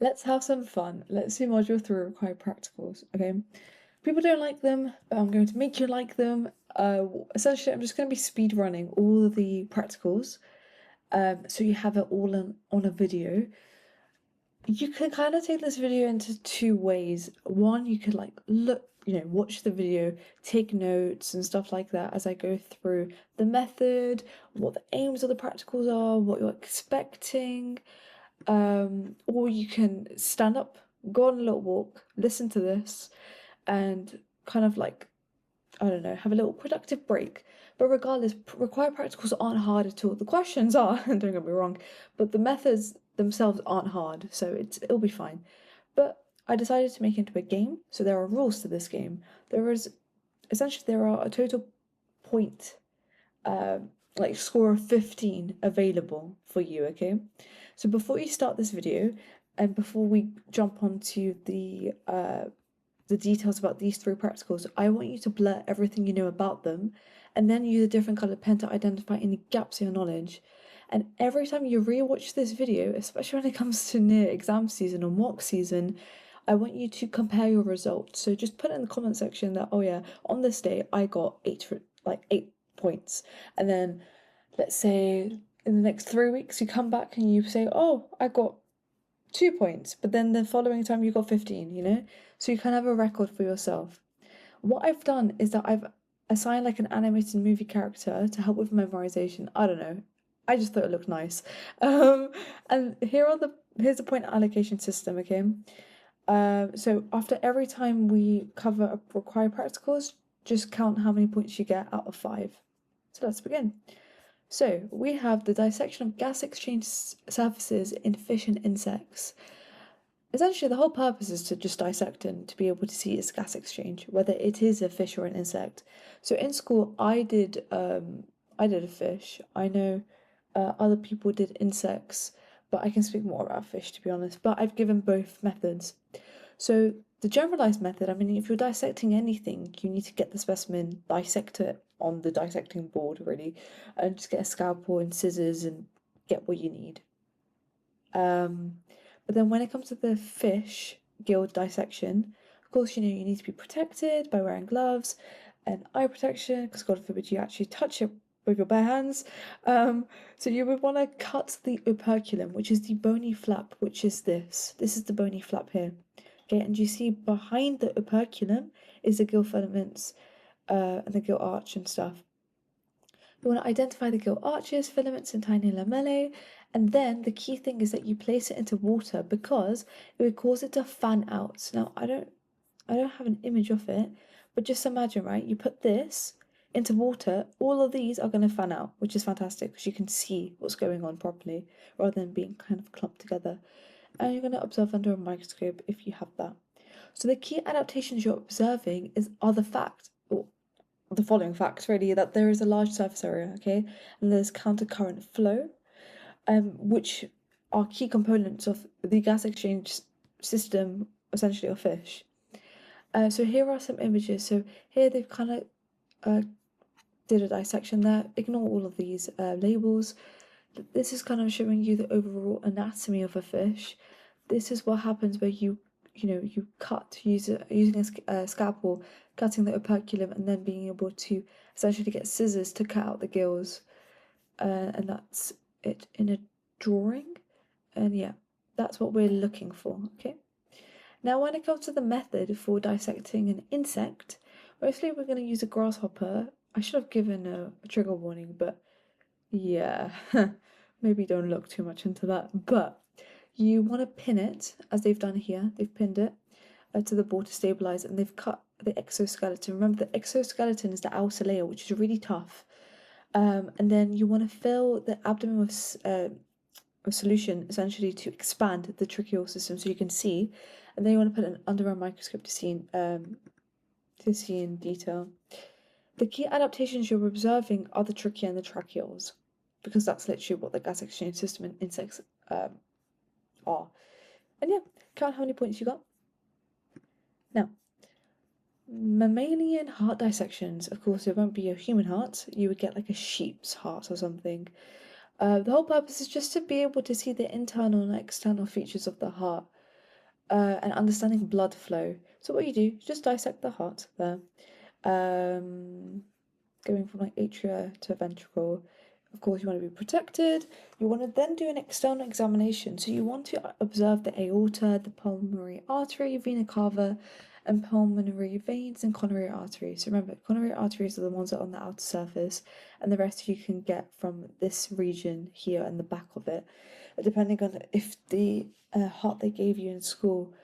let's have some fun. Let's do module 3 required practicals, okay? People don't like them, but I'm going to make you like them. Essentially, I'm just going to be speed running all the practicals, so you have it all on a video. You can kind of take this video into two ways. One, you could like look, watch the video, take notes and stuff like that as I go through the method, what the aims of the practicals are, what you're expecting. Or you can stand up, go on a little walk, listen to this, and kind of like, I don't know, have a little productive break. But regardless, required practicals aren't hard at all. The questions are, don't get me wrong, but the methods themselves aren't hard, so it'll be fine. But I decided to make it into a game, so there are rules to this game. There are a total point, like score of 15 available for you, okay? So before you start this video, and before we jump onto the details about these three practicals, I want you to blur everything you know about them, and then use a different colored pen to identify any gaps in your knowledge. And every time you rewatch this video, especially when it comes to near exam season or mock season, I want you to compare your results. So just put in the comment section that, oh yeah, on this day I got 8 points, and then let's say in the next 3 weeks you come back and you say, oh, I got 2 points, but then the following time you got 15, so you can have a record for yourself. What I've done is that I've assigned like an animated movie character to help with memorization. I don't know, I just thought it looked nice. And here's the point allocation system, okay? So after every time we cover required practicals, just count how many points you get out of 5. So let's begin. So we have the dissection of gas exchange surfaces in fish and insects. Essentially, the whole purpose is to just dissect and to be able to see its gas exchange, whether it is a fish or an insect. So in school, I did a fish. I know other people did insects, but I can speak more about fish, to be honest. But I've given both methods. So the generalized method, I mean, if you're dissecting anything, you need to get the specimen, dissect it on the dissecting board, really, and just get a scalpel and scissors and get what you need. But then when it comes to the fish gill dissection, of course, you need to be protected by wearing gloves and eye protection, because God forbid you actually touch it with your bare hands. So you would want to cut the operculum, which is the bony flap, which is this. This is the bony flap here. Okay, and you see behind the operculum is the gill filaments and the gill arch and stuff. You want to identify the gill arches, filaments, and tiny lamellae, and then the key thing is that you place it into water because it would cause it to fan out. Now I don't have an image of it, but just imagine, right? You put this into water, all of these are going to fan out, which is fantastic because you can see what's going on properly rather than being kind of clumped together. And you're going to observe under a microscope if you have that. So the key adaptations you're observing are the following facts, really, that there is a large surface area, okay, and there's counter-current flow, which are key components of the gas exchange system, essentially, of fish. So here are some images. So here they've kind of did a dissection there. Ignore all of these labels. This is kind of showing you the overall anatomy of a fish. This is what happens where you cut using a scalpel, cutting the operculum, and then being able to essentially get scissors to cut out the gills. And that's it in a drawing. And yeah, that's what we're looking for, okay? Now, when it comes to the method for dissecting an insect, mostly we're going to use a grasshopper. I should have given a trigger warning, but yeah, maybe don't look too much into that. But you want to pin it, as they've done here. They've pinned it to the board to stabilize, and they've cut the exoskeleton. Remember, the exoskeleton is the outer layer, which is really tough. And then you want to fill the abdomen with a solution, essentially, to expand the tracheal system so you can see. And then you want to put it under a microscope to see in detail. The key adaptations you're observing are the trachea and the tracheals, because that's literally what the gas exchange system in insects are. And yeah, count how many points you got. Now, mammalian heart dissections, of course, it won't be a human heart. You would get like a sheep's heart or something. The whole purpose is just to be able to see the internal and external features of the heart. and understanding blood flow. So what you do, just dissect the heart there, going from like atria to ventricle. Of course, you want to be protected. You want to then do an external examination. So you want to observe the aorta, the pulmonary artery, vena cava, and pulmonary veins and coronary arteries. So remember, coronary arteries are the ones that are on the outer surface, and the rest you can get from this region here and the back of it, depending on if the heart they gave you in school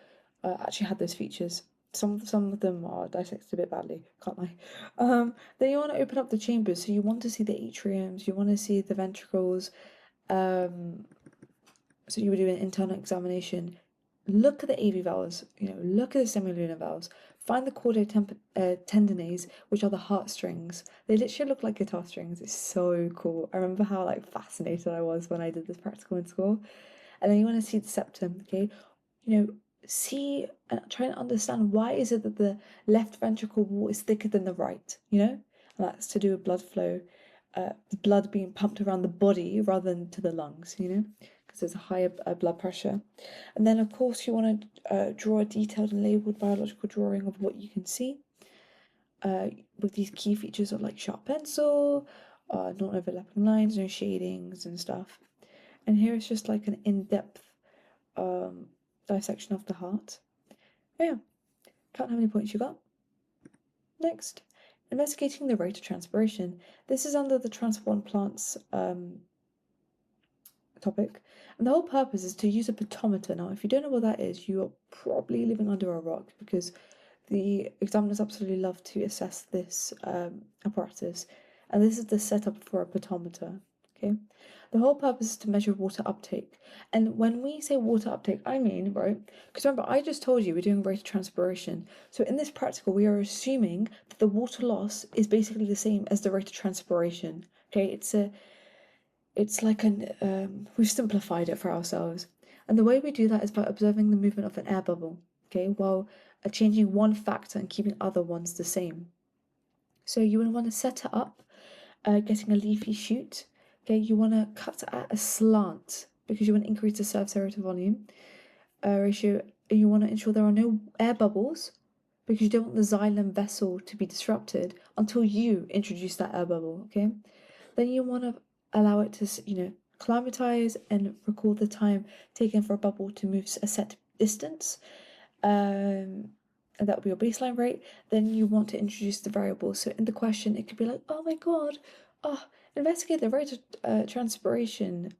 actually had those features. Some of them are dissected a bit badly, can't lie. Then you want to open up the chambers, so you want to see the atriums, you want to see the ventricles. So you would do an internal examination. Look at the AV valves, look at the semilunar valves. Find the chordae tendineae, which are the heartstrings. They literally look like guitar strings. It's so cool. I remember how fascinated I was when I did this practical in school. And then you want to see the septum, okay? See and try and understand why is it that the left ventricle wall is thicker than the right, and that's to do with blood flow, the blood being pumped around the body rather than to the lungs, because there's a higher blood pressure. And then of course you want to draw a detailed and labeled biological drawing of what you can see with these key features of sharp pencil, non-overlapping lines, no shadings and stuff. And here it's just an in-depth dissection of the heart. Yeah, count how many points you got. Next, investigating the rate of transpiration. This is under the transport plants topic, and the whole purpose is to use a pedometer. Now, if you don't know what that is, you are probably living under a rock, because the examiners absolutely love to assess this apparatus, and this is the setup for a pedometer. Okay, the whole purpose is to measure water uptake. And when we say water uptake, I mean, right, because remember, I just told you we're doing rate of transpiration. So in this practical, we are assuming that the water loss is basically the same as the rate of transpiration. Okay, we've simplified it for ourselves. And the way we do that is by observing the movement of an air bubble, okay, while changing one factor and keeping other ones the same. So you would want to set it up, getting a leafy shoot. Okay, you want to cut at a slant because you want to increase the surface area to volume ratio. You want to ensure there are no air bubbles because you don't want the xylem vessel to be disrupted until you introduce that air bubble. Okay, then you want to allow it to climatize and record the time taken for a bubble to move a set distance. And that will be your baseline rate. Then you want to introduce the variables. So in the question, it could be like, oh my god, investigate the rate of transpiration.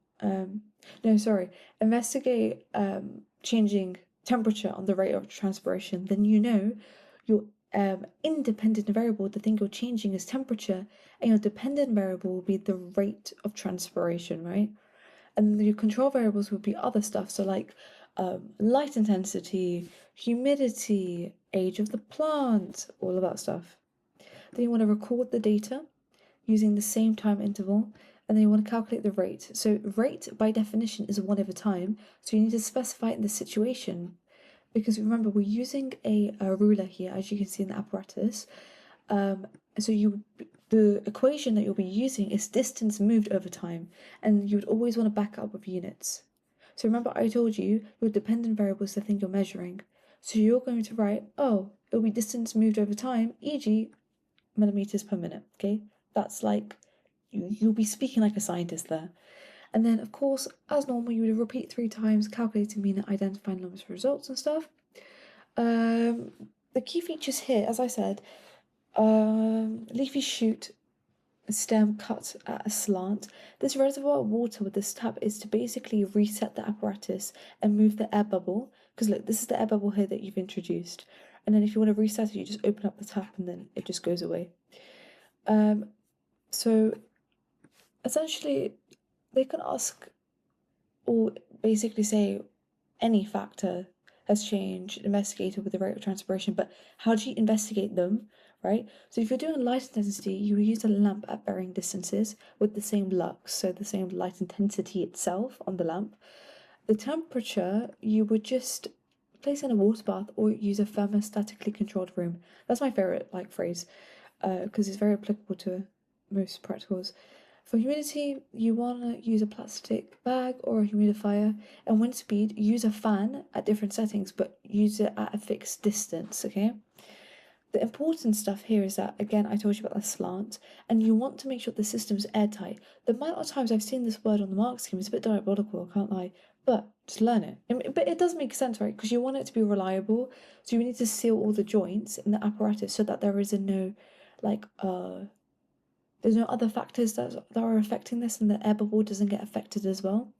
Investigate changing temperature on the rate of transpiration. Then your independent variable, the thing you're changing, is temperature, and your dependent variable will be the rate of transpiration, right? And your control variables would be other stuff, so light intensity, humidity, age of the plant, all of that stuff. Then you want to record the data using the same time interval, and then you want to calculate the rate. So rate by definition is 1 over time, so you need to specify it in the situation, because remember we're using a ruler here, as you can see in the apparatus. So the equation that you'll be using is distance moved over time, and you would always want to back up with units. So remember I told you your dependent variable is the thing you're measuring. So you're going to write, it'll be distance moved over time, e.g. millimeters per minute, okay? That's you'll be speaking like a scientist there. And then, of course, as normal, you would repeat 3 times, calculating mean, identifying numbers for results and stuff. The key features here, as I said, leafy shoot, stem cut at a slant. This reservoir of water with this tap is to basically reset the apparatus and move the air bubble. Because look, this is the air bubble here that you've introduced. And then if you want to reset it, you just open up the tap and then it just goes away. So essentially, they can ask or basically say any factor has changed, investigated with the rate of transpiration, but how do you investigate them, right? So if you're doing light intensity, you will use a lamp at varying distances with the same lux, so the same light intensity itself on the lamp. The temperature, you would just place in a water bath or use a thermostatically controlled room. That's my favorite phrase, because it's very applicable to most practicals. For humidity, you want to use a plastic bag or a humidifier, and wind speed, use a fan at different settings, but use it at a fixed distance, okay? The important stuff here is that, again, I told you about the slant, and you want to make sure the system is airtight. The amount of times I've seen this word on the mark scheme is a bit diabolical, I can't lie, but just learn it. But it does make sense, right? Because you want it to be reliable, so you need to seal all the joints in the apparatus so that there is no, like, there's no other factors that are affecting this, and the air bubble doesn't get affected as well.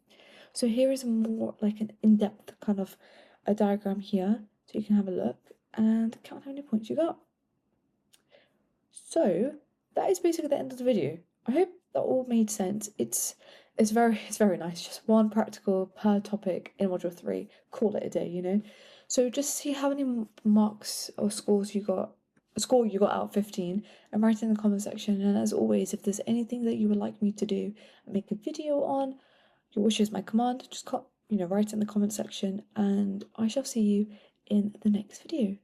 So here is more like an in-depth kind of a diagram here, so you can have a look and count how many points you got. So that is basically the end of the video. I hope that all made sense. It's very nice. Just one practical per topic in module 3. Call it a day, you know. So just see how many marks or scores you got. A score you got out of 15, and write it in the comment section. And as always, if there's anything that you would like me to do and make a video on, your wish is my command. Just write it in the comment section, and I shall see you in the next video.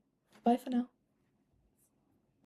Bye for now.